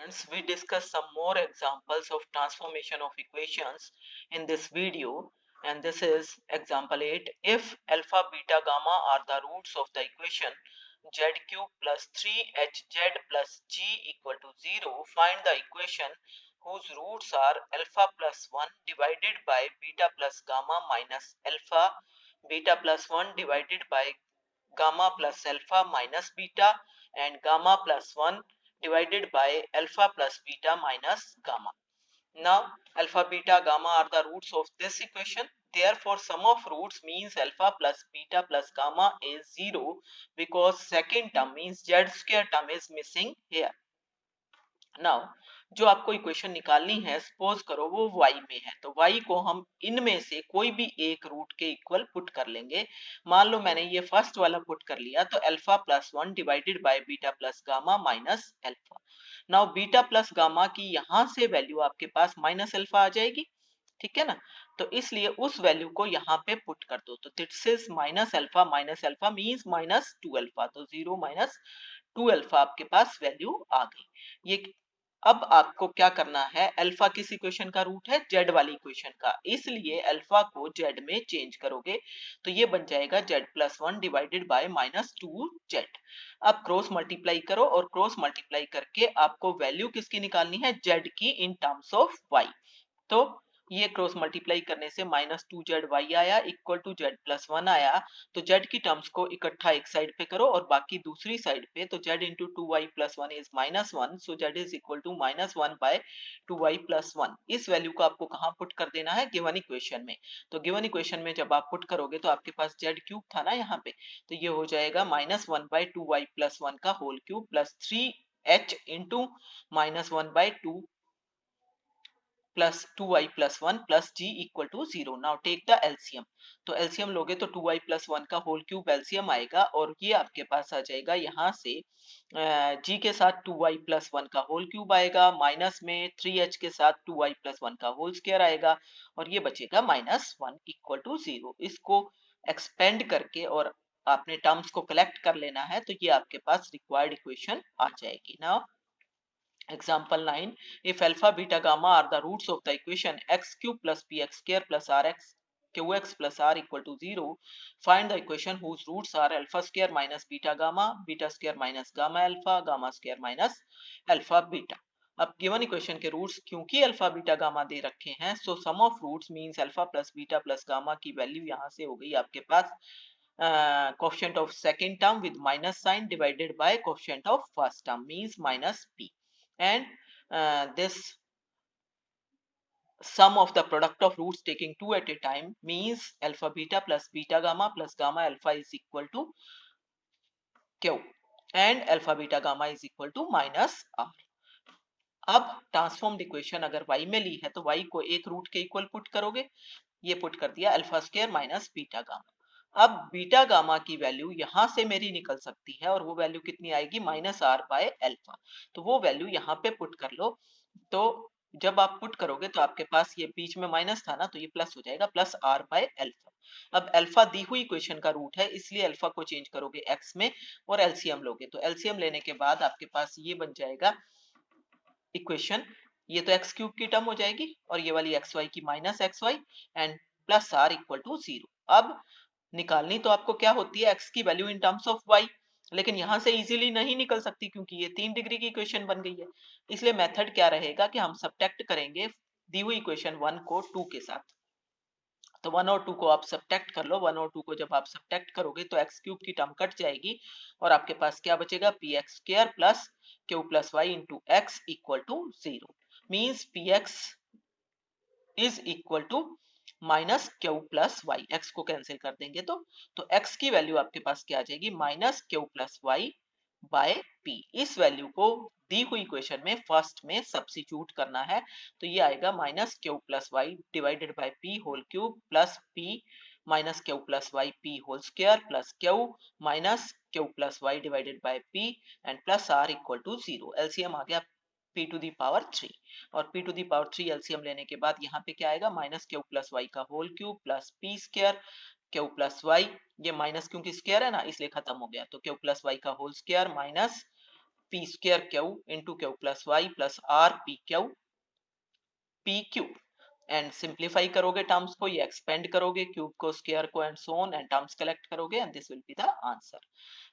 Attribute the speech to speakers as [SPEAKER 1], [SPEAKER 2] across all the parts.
[SPEAKER 1] Students, we discuss some more examples of transformation of equations in this video, and this is example 8. If alpha, beta, gamma are the roots of the equation z cube plus 3hz plus g equal to 0, find the equation whose roots are alpha plus 1 divided by beta plus gamma minus alpha, beta plus 1 divided by gamma plus alpha minus beta, and gamma plus 1 divided by alpha plus beta minus gamma. Now alpha, beta, gamma are the roots of this equation. Therefore sum of roots means alpha plus beta plus gamma is 0, because second term means z square term is missing here. Now जो आपको equation निकालनी है, suppose करो वो y में है, तो y को हम इनमें से कोई भी एक रूट के इक्वल पुट कर लेंगे. मान लो मैंने ये फर्स्ट वाला पुट कर लिया, तो alpha plus 1 divided by beta plus gamma minus alpha. Now beta plus gamma की यहाँ से वैल्यू आपके पास माइनस अल्फा आ जाएगी, ठीक है ना. तो इसलिए उस वैल्यू को यहाँ पे पुट कर दो, तो this is minus alpha means minus 2 alpha, तो 0 माइनस 2 अल्फा आपके पास वैल्यू आ गई. ये अब आपको क्या करना है, अल्फा किस इक्वेशन का रूट है, जेड वाली इक्वेशन का, इसलिए अल्फा को जेड में चेंज करोगे तो ये बन जाएगा Z plus 1 divided by minus 2 Z. अब क्रॉस मल्टीप्लाई करो, और क्रॉस मल्टीप्लाई करके आपको वैल्यू किसकी निकालनी है, जेड की इन टर्म्स ऑफ वाई. तो ये क्रॉस मल्टीप्लाई करने से माइनस 2 जेड वाई आया इक्वल टू जेड प्लस 1 आया. तो जेड की टर्म्स को इकट्ठा एक साइड पे करो और बाकी दूसरी साइड पे, तो Z into 2y plus 1 is minus 1, so Z is equal to minus 1 by 2y plus 1. इस वैल्यू को आपको कहाँ पुट कर देना है, गिवन इक्वेशन में. तो गिवन इक्वेशन में जब आप पुट करोगे तो आपके पास जेड क्यूब था ना यहाँ पे, तो ये हो जाएगा माइनस 1 बाय 2y प्लस 1 का whole cube plus 3h into minus 1 by 2 plus 2y plus 1 plus g equal to 0. Now take the LCM. तो एलसीएम लोगे तो 2y प्लस 1 का होल क्यूब एलसीएम आएगा, और ये आपके पास आ जाएगा यहाँ से g के साथ 2y प्लस 1 का होल क्यूब आएगा, माइनस में 3h के साथ 2y प्लस 1 का होल स्क्वायर आएगा, और ये बचेगा माइनस 1 इक्वल टू 0. इसको एक्सपेंड करके और आपने टर्म्स को कलेक्ट कर लेना है, तो ये आपके पास रिक्वायर्ड इक्वेशन आ जाएगी. Now example 9, if alpha beta gamma are the roots of the equation x cube plus px square plus rx qx plus r equal to 0, find the equation whose roots are alpha square minus beta square minus gamma square minus alpha beta. अब given equation के roots क्योंकि alpha beta gamma दे रखे हैं, so sum of roots means alpha plus beta plus gamma की value यहाँ से हो गई आपके पास coefficient of second term with minus sign divided by coefficient of first term means minus p, and this sum of the product of roots taking 2 at a time means alpha beta plus gamma alpha is equal to q, and alpha beta gamma is equal to minus r. अब transformed equation अगर y में ली है तो y को एक root के equal put करोगे, ये पुट कर दिया alpha square minus beta gamma. अब बीटा गामा की वैल्यू यहां से मेरी निकल सकती है, और वो वैल्यू कितनी आएगी, माइनस आर बाय अल्फा. तो वो वैल्यू यहाँ पे पुट कर लो. तो जब आप पुट करोगे तो आपके पास ये बीच में माइनस था ना, तो ये प्लस हो जाएगा, प्लस आर बाय अल्फा. अब अल्फा दी हुई इक्वेशन का रूट है, इसलिए अल्फा को चेंज करोगे एक्स में और एलसीएम लोगे, तो एलसीएम लेने के बाद आपके पास ये बन जाएगा इक्वेशन, ये तो एक्स क्यूब की टर्म हो जाएगी और ये वाली एक्स वाई की minus x Y and plus are equal to 0. अब निकालनी तो आपको क्या होती है, x की value in terms of y, लेकिन यहां से इजीली नहीं निकल सकती क्योंकि ये 3 डिग्री की इक्वेशन बन गई है. इसलिए मेथड क्या रहेगा कि हम सब्ट्रैक्ट करेंगे दी हुई इक्वेशन 1 को 2 के साथ. तो 1 और 2 को आप सब्ट्रैक्ट कर लो. 1 और 2 को जब आप सब्ट्रैक्ट करोगे तो एक्स क्यूब की टर्म कट जाएगी और आपके पास क्या बचेगा, P X square plus Q plus Y into X equal to 0. Means P X is equal to minus Q plus Y, X को कैंसिल कर देंगे तो एक्स की वैल्यू आपके पास क्या आ जाएगी, minus Q plus Y by P. इस वैल्यू को दी हुई इक्वेशन में फर्स्ट में सब्स्टिट्यूट करना है, तो ये आएगा minus Q plus y divided by p whole cube plus p minus Q plus y p whole square plus q minus Q plus y divided by p and plus are equal to 0. LCM आ गया p to the power 3, और p to the power 3 LCM लेने के बाद यहाँ पे क्या आएगा, माइनस क्यू प्लस वाई का whole cube plus p square Q plus y, ये माइनस क्योंकि स्क्वायर है ना इसलिए खत्म हो गया, तो क्यू प्लस वाई का whole square minus p square q into q plus y plus r p q p cube and simplify करोगे टर्म्स को, ये एक्सपेंड करोगे क्यूब को स्क्वायर को and so on and terms collect करोगे and this will be the answer.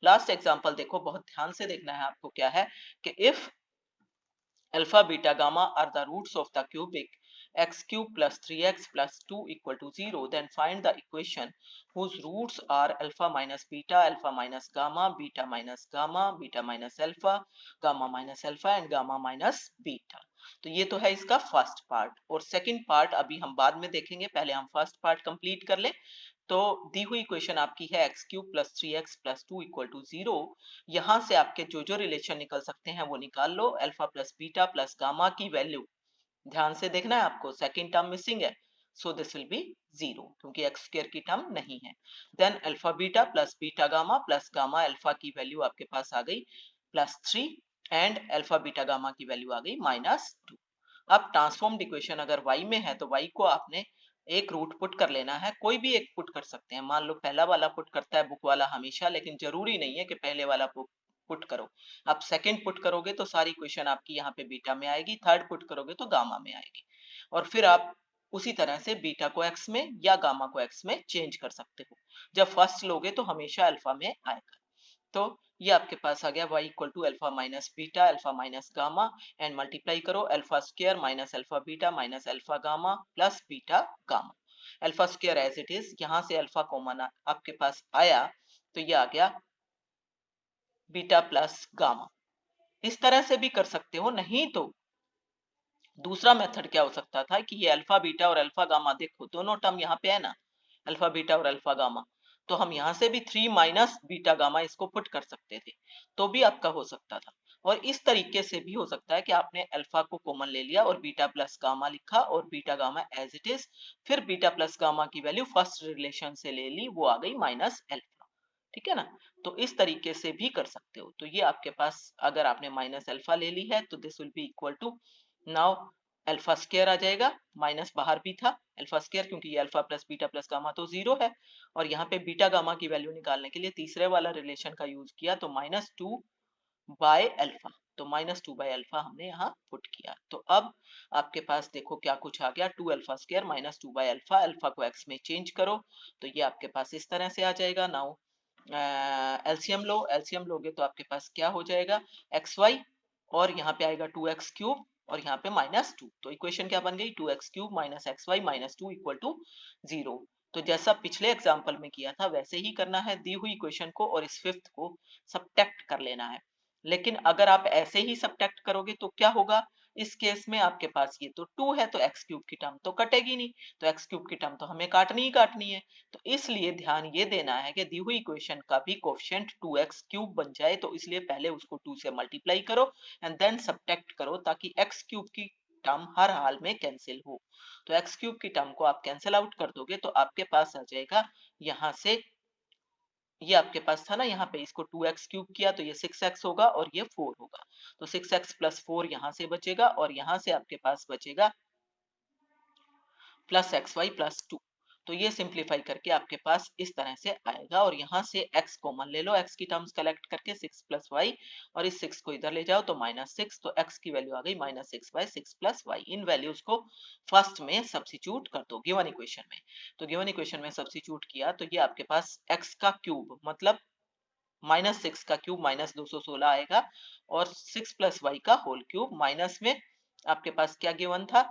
[SPEAKER 1] Last example देखो, बहुत ध्यान से देखना है आपको, क्या है कि if alpha beta gamma are the roots of the cubic x cube plus 3x plus 2 equal to 0, then find the equation whose roots are alpha minus gamma, beta minus gamma, beta minus alpha, gamma minus alpha and gamma minus beta। तो ये तो है इसका first part, और second part अभी हम बाद में देखेंगे, पहले हम फर्स्ट पार्ट कंप्लीट कर ले। तो दी हुई इक्वेशन आपकी है x cube plus 3x plus 2 equal to 0। यहां से आपके जो जो रिलेशन निकल सकते हैं वो निकाल लो। Alpha plus beta plus gamma की वैल्यू ध्यान से देखना है आपको, सेकंड टर्म मिसिंग है, सो दिस विल बी 0 क्योंकि एक्स स्क्वायर की टर्म नहीं है। Then alpha beta plus beta gamma plus gamma alpha की वैल्यू आपके पास आ गई +3 एंड अल्फा बीटा गामा की वैल्यू आ गई -2। अब ट्रांसफॉर्म्ड इक्वेशन अगर y में है तो y को आपने एक रूट पुट कर लेना है, कोई भी एक पुट कर सकते हैं। मान लो पहला वाला पुट करता है बुक वाला हमेशा, लेकिन जरूरी नहीं है कि पहले वाला पुट करो। आप सेकंड पुट करोगे तो सारी इक्वेशन आपकी यहाँ पे बीटा में आएगी, थर्ड पुट करोगे तो गामा में आएगी, और फिर आप उसी तरह से बीटा को एक्स में या गामा को एक्स में चेंज कर सकते हो। जब फर्स्ट लोगे तो हमेशा अल्फा में आएगा। तो ये आपके पास आ गया y equal to alpha minus beta alpha minus gamma and multiply करो alpha square minus alpha beta minus alpha gamma plus beta gamma. Alpha square as it is, यहाँ से अल्फा कॉमन आपके पास आया तो ये आ गया बीटा प्लस गामा। इस तरह से भी कर सकते हो, नहीं तो दूसरा मेथड क्या हो सकता था कि ये अल्फा बीटा और अल्फा गामा, देखो दोनों टर्म यहाँ पे है ना, अल्फा बीटा और अल्फा गामा, तो हम यहाँ से भी 3 माइनस बीटा गामा इसको पुट कर सकते थे, तो भी आपका हो सकता था। और इस तरीके से भी हो सकता है कि आपने अल्फा को कॉमन ले लिया और बीटा प्लस गामा लिखा और beta gamma as it is, फिर बीटा प्लस गामा की वैल्यू फर्स्ट रिलेशन से ले ली, वो आ गई माइनस अल्फा। ठीक है ना, तो इस तरीके से भी कर सकते हो। तो ये आपके पास अगर आपने माइनस अल्फा ले ली है तो this will be equal to, now alpha square आ जाएगा, माइनस बाहर भी था अल्फा स्क्वायर क्योंकि ये alpha plus beta plus gamma तो 0 है, और यहाँ पे बीटा गामा की वैल्यू निकालने के लिए तीसरे वाला रिलेशन का यूज किया तो -2 बाय अल्फा, तो -2 बाय अल्फा हमने यहाँ पुट किया। तो अब आपके पास देखो क्या कुछ आ गया, 2 alpha square -2 by alpha, alpha को एक्स में चेंज करो तो ये आपके पास इस तरह से आ जाएगा। नाउ एलसीएम लो, एलसीएम लोगे तो आपके पास क्या हो जाएगा, एक्स वाई, और यहाँ पे आएगा 2x क्यूब और यहाँ पे -2, तो इक्वेशन क्या बन गई, 2x cube minus x y minus 2 equal to 0। तो जैसा पिछले एग्जाम्पल में किया था वैसे ही करना है, दी हुई इक्वेशन को और इस फिफ्थ को सब्ट्रैक्ट कर लेना है। लेकिन अगर आप ऐसे ही सब्ट्रैक्ट करोगे तो क्या होगा, इस केस में आपके पास ये तो 2 है तो एक्स क्यूब की टर्म तो कटेगी नहीं, तो एक्स क्यूब की टर्म तो हमें काटनी ही काटनी है। तो इसलिए ध्यान ये देना है कि दी हुई इक्वेशन का भी कोफिशिएंट 2x क्यूब बन जाए, तो इसलिए पहले उसको 2 से मल्टीप्लाई करो एंड देन सब्ट्रैक्ट करो ताकि x क्यूब की टर्म हर हाल में कैंसिल हो। तो x क्यूब की टर्म को आप कैंसिल आउट कर दोगे तो आपके पास आ जाएगा यहाँ से, ये आपके पास था ना यहाँ पे, इसको 2x क्यूब किया तो ये 6x होगा और ये 4 होगा, तो 6x प्लस 4 यहाँ से बचेगा और यहाँ से आपके पास बचेगा प्लस एक्स वाई प्लस 2। तो ये सिंप्लीफाई करके आपके पास इस तरह से आएगा, और यहाँ से x कॉमन ले लो, x की टर्म्स कलेक्ट करके 6 प्लस वाई, और इस 6 को इधर ले जाओ तो -6, तो x की वैल्यू आ गई -6/6 प्लस वाई। इन वैल्यूज को फर्स्ट में सब्स्टिट्यूट कर दो गिवन इक्वेशन में। तो गिवन इक्वेशन में सब्स्टिट्यूट किया तो ये आपके पास x का क्यूब मतलब -6 का क्यूब -216 आएगा, और 6 प्लस वाई का होल क्यूब, माइनस में आपके पास क्या गिवन था,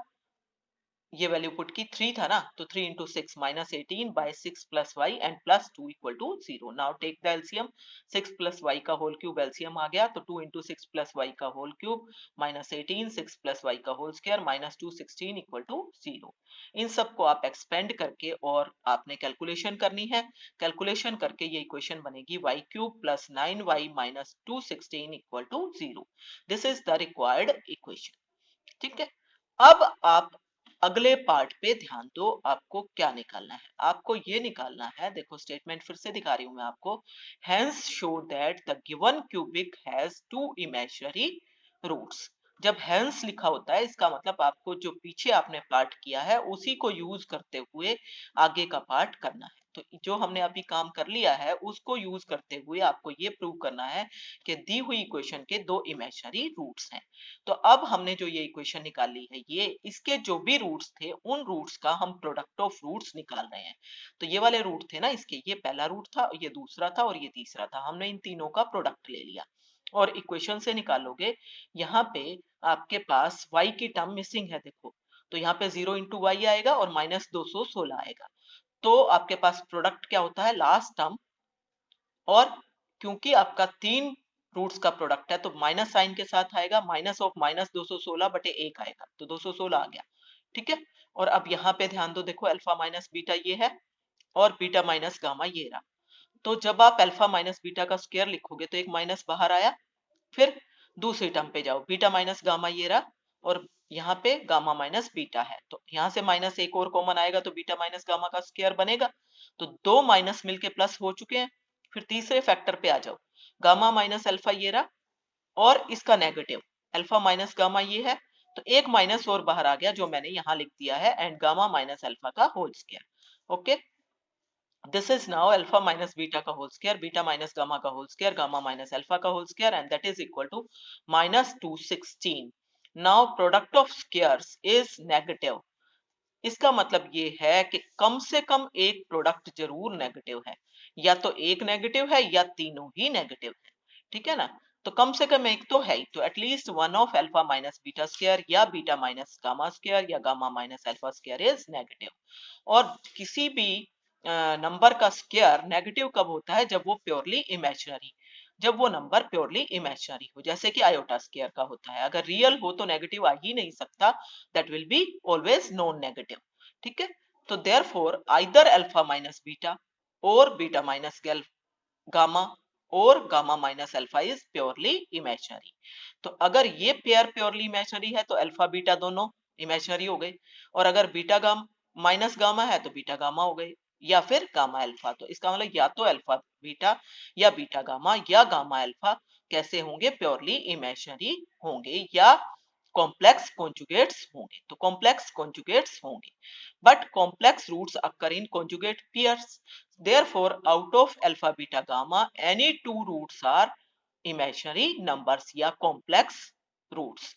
[SPEAKER 1] ये वैल्यू पुट की 3 था ना, तो 3 into 6 -18 by 6 plus y and plus 2 equal to 0। Now take the LCM, 6 plus y का होल क्यूब एलसीएम आ गया तो 2 इंटू 6 प्लस वाई का होल क्यूब -18 6 प्लस वाई का होल स्क्वायर -2 16 इक्वल टू 0। इन सब को आप एक्सपेंड करके और आपने कैलकुलेशन करनी है, कैलकुलेशन करके ये इक्वेशन बनेगी y cube plus 9y minus 216 equal to 0। This is the required equation. ठीक है, अब आप अगले पार्ट पे ध्यान दो, आपको क्या निकालना है, आपको ये निकालना है, देखो स्टेटमेंट फिर से दिखा रही हूं मैं आपको, hence show that the given cubic has 2 imaginary roots. जब हेंस लिखा होता है इसका मतलब आपको जो पीछे आपने पार्ट किया है उसी को यूज करते हुए आगे का पार्ट करना है। तो जो हमने अभी काम कर लिया है उसको यूज करते हुए आपको ये प्रूव करना है कि दी हुई इक्वेशन के दो इमेजिनरी रूट्स हैं। तो अब हमने जो ये इक्वेशन निकाली है, ये इसके जो भी रूट्स थे उन रूट्स का हम प्रोडक्ट ऑफ रूट्स निकाल रहे हैं। तो ये वाले रूट थे ना इसके, ये पहला रूट था, ये दूसरा था और ये तीसरा था, हमने इन तीनों का प्रोडक्ट ले लिया और इक्वेशन से निकालोगे। यहाँ पे आपके पास y की टर्म मिसिंग है, देखो, तो यहाँ पे 0 इंटू वाई आएगा और माइनस 216 आएगा। तो आपके पास प्रोडक्ट क्या होता है, लास्ट टर्म, और क्योंकि आपका तीन रूट्स का प्रोडक्ट है तो माइनस साइन के साथ आएगा, माइनस ऑफ माइनस 216 बटे 1 आएगा, तो 216 आ गया। ठीक है, और अब यहाँ पे ध्यान दो, देखो अल्फा माइनस बीटा ये है और बीटा माइनस गामा ये रहा। तो जब आप अल्फा माइनस बीटा का स्क्वायर लिखोगे तो एक माइनस बाहर आया, फिर दूसरी टर्म पे जाओ, बीटा माइनस गामा ये रहा और यहाँ पे गामा माइनस बीटा है, तो यहाँ से माइनस एक और कॉमन आएगा तो बीटा माइनस गामा का स्क्वायर बनेगा। तो दो माइनस मिलके प्लस हो चुके हैं। फिर तीसरे फैक्टर पे आ जाओ, गामा माइनस अल्फा ये रहा और इसका नेगेटिव अल्फा माइनस गामा ये है, तो एक माइनस और बाहर आ गया जो मैंने यहाँ लिख दिया है, एंड गामा माइनस अल्फा का whole square. Okay, this is now alpha minus beta का whole square, beta minus gamma का whole square, gamma minus alpha का whole square, and that is equal to minus 216. now product of squares is negative. इसका मतलब ये है कि कम से कम एक प्रोडक्ट जरूर नेगेटिव है, या तो एक नेगेटिव है या तीनों ही नेगेटिव है। ठीक है ना, तो कम से कम एक तो है ही, तो at least one of alpha minus beta square या बीटा माइनस गामा स्क्वायर या gamma minus alpha square is negative. और किसी भी नंबर का स्क्वायर नेगेटिव कब होता है, जब वो प्योरली इमेजिनरी, जब वो नंबर प्योरली इमेजिनरी हो, जैसे कि आयोटा स्क्वायर का होता है। अगर रियल हो तो नेगेटिव आ ही नहीं सकता, that will be always non negative. ठीक है, तो therefore either alpha minus beta और बीटा माइनस गामा और gamma minus alpha is purely imaginary. तो अगर ये पेयर प्योरली इमेजिनरी है तो अल्फा बीटा दोनों इमेजिनरी हो गए, और अगर बीटा गाम माइनस गामा है तो बीटा गामा हो गए, या फिर गामा अल्फा। तो इसका मतलब या तो अल्फा बीटा या बीटा गामा या गामा अल्फा कैसे होंगे, प्योरली इमेजिनरी होंगे या कॉम्प्लेक्स कॉन्जुगेट्स होंगे। तो कॉम्प्लेक्स कॉन्जुगेट्स होंगे, but complex roots occur in conjugate pairs. Therefore, out of alpha, beta, gamma, any two roots are imaginary numbers या complex roots.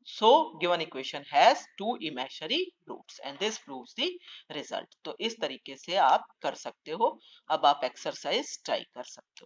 [SPEAKER 1] So, given equation has two imaginary roots and this proves the result. तो इस तरीके से आप कर सकते हो। अब आप एक्सरसाइज ट्राई कर सकते हो।